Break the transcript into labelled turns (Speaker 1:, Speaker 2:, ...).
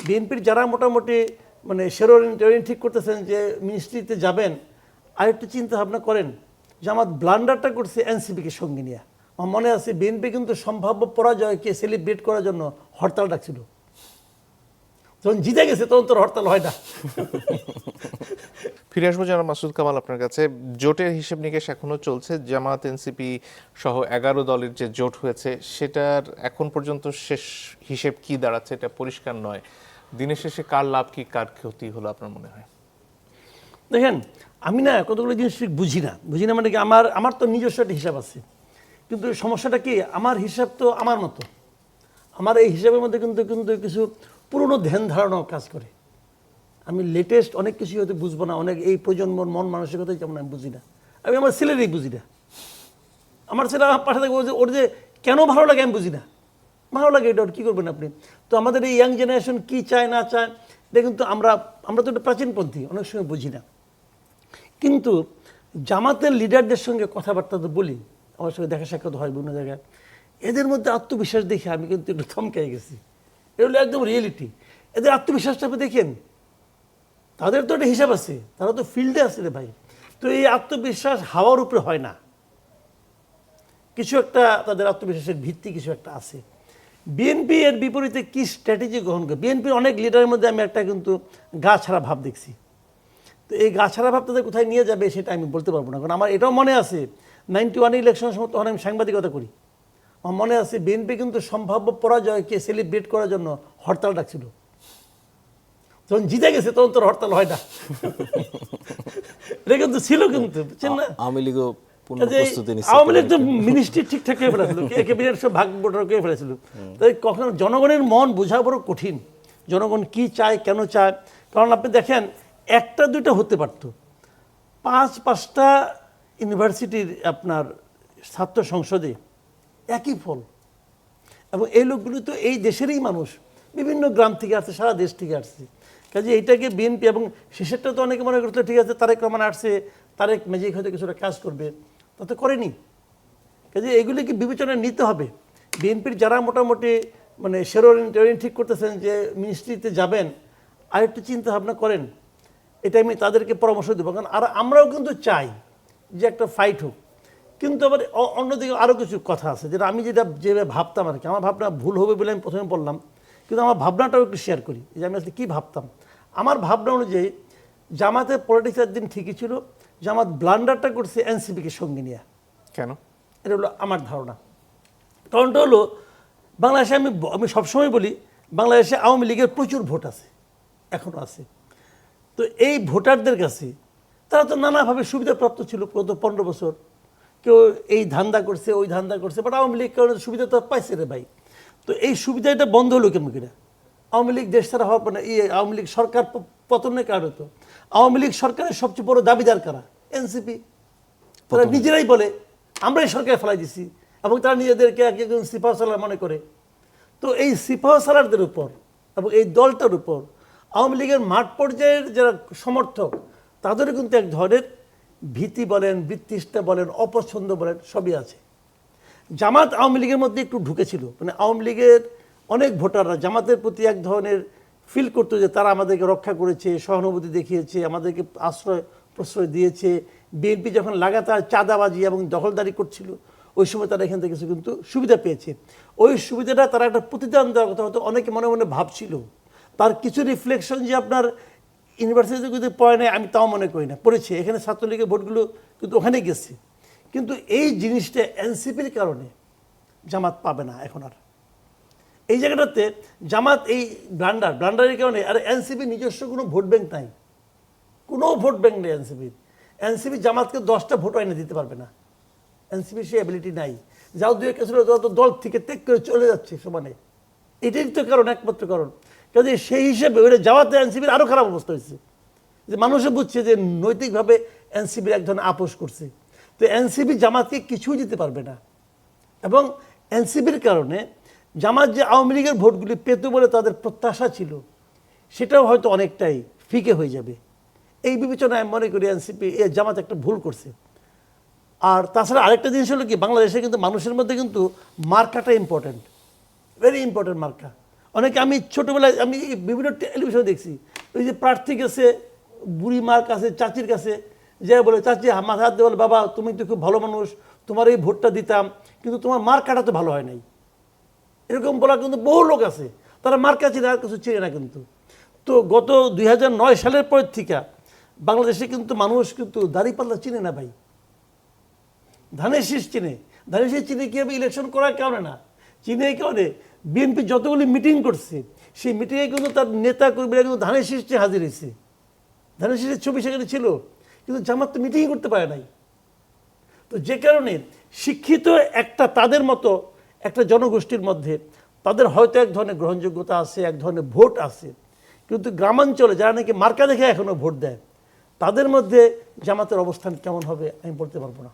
Speaker 1: বিএনপির যারা মোটামুটি মানে শেরোরিন ঠিক করতেছেন যে মিনিস্ট্রিতে যাবেন, আরেকটু চিন্তা ভাবনা করেন। জামাত ব্লান্ডারটা করছে এনসিপিকে সঙ্গে নিয়ে। আমার মনে আছে বিএনপি কিন্তু সম্ভাব্য পরাজয়কে সেলিব্রেট করার জন্য হরতাল ডাকছিল। যখন জিতে গেছে তখন তোর হরতাল হয় না।
Speaker 2: ফিরে আসবো জনাব মাসুদ কামাল আপনার কাছে। জোটের হিসেব নিকেশ এখনো চলছে। জামাত এনসিপি সহ 11 দলের যে জোট হয়েছে সেটার এখন পর্যন্ত শেষ হিসেব কি দাঁড়াচ্ছে এটা পরিষ্কার নয়। দিনের শেষে কার লাভ কি কার ক্ষতি হলো আপনার মনে হয়?
Speaker 1: দেখেন, আমি না কতগুলো জিনিস ঠিক বুঝি না মানে কি আমার তো নিজস্ব একটা হিসাব আছে, কিন্তু সমস্যাটা কি আমার হিসাব তো আমার মতো। আমার এই হিসাবের মধ্যে কিন্তু কিন্তু কিছু পুরনো ধ্যান ধারণাও কাজ করে। আমি লেটেস্ট অনেক কিছু হয়তো বুঝবো না, অনেক এই প্রজন্মর মন মানসিকতাই যেমন আমি বুঝি না। আমি আমার ছেলেরই বুঝি না। আমার ছেলে আমার পাশে থাকবে ওর যে কেন ভালো লাগে আমি বুঝি না। ভালো লাগে এটা ওর কী করবেন আপনি? তো আমাদের এই ইয়াং জেনারেশন কী চায় না চায় এটা কিন্তু আমরা তো একটা প্রাচীনপন্থী, অনেক সময় বুঝি না। কিন্তু জামাতের লিডারদের সঙ্গে কথাবার্তা তো বলি, আমার সঙ্গে দেখা সাক্ষাৎ হয় বিভিন্ন জায়গায়, এদের মধ্যে আত্মবিশ্বাস দেখে আমি কিন্তু একটু থমকে গেছি। এটা হলো একদম রিয়েলিটি। এদের আত্মবিশ্বাসটা আপনি দেখেন, তাদের তো একটা হিসাব আছে, তারা তো ফিল্ডে আছে রে ভাই। তো এই আত্মবিশ্বাস হাওয়ার উপরে হয় না, কিছু একটা তাদের আত্মবিশ্বাসের ভিত্তি কিছু একটা আছে। বিএনপি এর বিপরীতে কি স্ট্র্যাটেজি গ্রহণ করে? বিএনপির অনেক লিডারের মধ্যে আমি একটা কিন্তু গা ছাড়া ভাব দেখছি। তো এই গা ছাড়া ভাব তাদের কোথায় নিয়ে যাবে সেটা আমি বলতে পারবো না, কারণ আমার এটাও মনে আছে 91 ইলেকশনের সময় তখন আমি সাংবাদিকতা করি। আমার মনে আছে বিএনপি কিন্তু সম্ভাব্য পরাজয়কে সেলিব্রেট করার জন্য হরতাল ডাকছিল। যখন জিতে গেছে তখন তোর হরতাল হয় না। এটা কিন্তু ছিল, কিন্তু বুঝছেন না,
Speaker 3: আওয়ামী লীগও
Speaker 1: আওয়ামী লীগ তো মিনিস্ট্রি ঠিকঠাক করে ফেলেছিল, ক্যাবিনেট সব ভাগ বটর করে ফেলেছিল। তাই কখনো জনগণের মন বোঝা বড় কঠিন, জনগণ কি চায় কেন চায়। কারণ আপনি দেখেন একটা দুইটা হতে পারত, 5-5টা ইউনিভার্সিটির আপনার ছাত্র সংসদে একই ফল। এবং এই লোকগুলো তো এই দেশেরই মানুষ, বিভিন্ন গ্রাম থেকে আসছে, সারা দেশ থেকে আসছে। কাজে এইটাকে বিএনপি, এবং শেষেরটা তো অনেকে মনে করছিল ঠিক আছে তারেক রহমান আসছে, তারেক ম্যাজিক হয়তো কিছুটা কাজ করবে, তা তো করেনি। কাজে এগুলিকে বিবেচনায় নিতে হবে। বিএনপির যারা মোটামুটি মানে শেরোরিন ঠিক করতেছেন যে মিনিস্ট্রিতে যাবেন, আরেকটু চিন্তা ভাবনা করেন। এটা আমি তাদেরকে পরামর্শ দেবো, কারণ আর আমরাও কিন্তু চাই যে একটা ফাইট হোক। কিন্তু আবার অন্যদিকে আরও কিছু কথা আছে যেটা আমি যেভাবে ভাবতাম আর কি, আমার ভাবনা ভুল হবে বলে আমি প্রথমে বললাম, কিন্তু আমার ভাবনাটাও একটু শেয়ার করি যে আমি আসলে কী ভাবতাম। আমার ভাবনা অনুযায়ী জামাতের পলিটিক্স একদিন ঠিকই ছিল, জামাত ব্লান্ডারটা করছে এনসিপিকে সঙ্গে নিয়ে।
Speaker 2: কেন?
Speaker 1: এটা হলো আমার ধারণা। কারণটা হলো বাংলাদেশে আমি সবসময় বলি বাংলাদেশে আওয়ামী লীগের প্রচুর ভোট আছে, এখনও আছে। তো এই ভোটারদের কাছে তারা তো নানাভাবে সুবিধাপ্রাপ্ত ছিল গত 15 বছর। কেউ এই ধান্দা করছে ওই ধান্দা করছে, বাট আওয়ামী লীগ কারণে সুবিধা তো পাইছে রে ভাই। তো এই সুবিধাটা বন্ধ হলো কেমন করে? আওয়ামী লীগ দেশ ছাড়া হওয়ার পরে আওয়ামী লীগ সরকার পতনের কারণে তো আওয়ামী লীগ সরকারের সবচেয়ে বড় দাবিদার কারা? এনসিপি। তারা নিজেরাই বলে আমরাই সরকার ফেলাই দিছি, এবং তারা নিজেদেরকে একজন সিপাহ সালার মনে করে। তো এই সিপাহ সালারদের উপর এবং এই দলটার উপর আওয়ামী লীগের মাঠ পর্যায়ের যারা সমর্থক তাদেরও কিন্তু এক ধরনের ভীতি বলেন, বিতৃষ্ণা বলেন, অপছন্দ বলেন, সবই আছে। জামাত আওয়ামী লীগের মধ্যে একটু ঢুকেছিল, মানে আওয়ামী লীগের অনেক ভোটাররা জামাতের প্রতি এক ধরনের ফিল করতো যে তারা আমাদেরকে রক্ষা করেছে, সহানুভূতি দেখিয়েছে, আমাদেরকে আশ্রয় প্রশ্রয় দিয়েছে। বিএনপি যখন লাগাতার চাঁদাবাজি এবং দখলদারি করছিল ওই সময় তারা এখান থেকে কিছু কিন্তু সুবিধা পেয়েছে। ওই সুবিধাটা তারা একটা প্রতিদান দেওয়ার কথা হয়তো অনেকে মনে মনে ভাবছিল। তার কিছু রিফ্লেকশন যে আপনার ইউনিভার্সিটিতে যদি পড়ে নেয় আমি তাও মনে করি না, পড়েছে। এখানে ছাত্রলীগের ভোটগুলো কিন্তু ওখানে গেছে। কিন্তু এই জিনিসটা এনসিপির কারণে জামাত পাবে না এখন আর। এই জায়গাটাতে জামাত এই ব্লান্ডারের কারণে, আর এনসিপি নিজস্ব কোনো ভোট ব্যাংক নাই, কোনো ভোট ব্যাংক নেই এনসিপির। এনসিপি জামাতকে 10টা ভোট এনে দিতে পারবে না, এনসিপির সেই অ্যাবিলিটি নাই। যাও দুই একটা ছিল তো দল থেকে ত্যাগ করে চলে যাচ্ছে সমানে। এটাই তো কারণ, একমাত্র কারণ। কাজে সেই হিসেবে ওইটা যাওয়াতে এনসিপির আরও খারাপ অবস্থা হয়েছে, যে মানুষে বুঝছে যে নৈতিকভাবে এনসিপির এক ধরনের আপোষ করছে। তো এনসিপি জামাতকে কিছুই দিতে পারবে না, এবং এনসিপির কারণে জামাত যে আওয়ামী লীগের ভোটগুলি পেত বলে তাদের প্রত্যাশা ছিল সেটাও হয়তো অনেকটাই ফিকে হয়ে যাবে। এই বিবেচনায় আমি মনে করি এনসিপি জামাত একটা ভুল করছে। আর তাছাড়া আরেকটা জিনিস হলো কি, বাংলাদেশে কিন্তু মানুষের মধ্যে কিন্তু মার্কাটা ইম্পর্টেন্ট, ভেরি ইম্পর্টেন্ট মার্কা। অনেকে আমি ছোটোবেলায় আমি বিভিন্ন টেলিভিশনে দেখছি ওই যে প্রার্থী গেছে বুড়ি মার কাছে চাচির কাছে যে বলে চাচি মাথা হাত দিয়ে বলে বাবা তুমি তো খুব ভালো মানুষ তোমার এই ভোটটা দিতাম কিন্তু তোমার মার কাটা তো ভালো হয় নাই। এরকম বলা কিন্তু বহু লোক আছে, তারা মার কাছে আর কিছু চেনে না কিন্তু। তো গত 2009 সালের পর থেকে বাংলাদেশে কিন্তু মানুষ কিন্তু দাঁড়িপাল্লা চিনে না ভাই, ধানের শীষ চিনে। ধানের শীষ চিনে কীভাবে ইলেকশন করার কারণে না, চিনে এই কারণে বিএনপি যতগুলি মিটিং করছে সেই মিটিংয়ে কিন্তু তার নেতা কর্মীরা কিন্তু ধানের শীষ চেয়ে হাজির হয়েছে, ধানের শীষের ছবি সেখানে ছিল, কিন্তু জামাত তো মিটিংই করতে পারে নাই। তো যে কারণে শিক্ষিত একটা তাদের মতো একটা জনগোষ্ঠীর মধ্যে তাদের হয়তো এক ধরনের গ্রহণযোগ্যতা আছে, এক ধরনের ভোট আছে, কিন্তু গ্রামাঞ্চলে যারা নাকি মার্কা দেখে এখনও ভোট দেয় তাদের মধ্যে জামাতের অবস্থান কেমন হবে আমি বলতে পারবো না।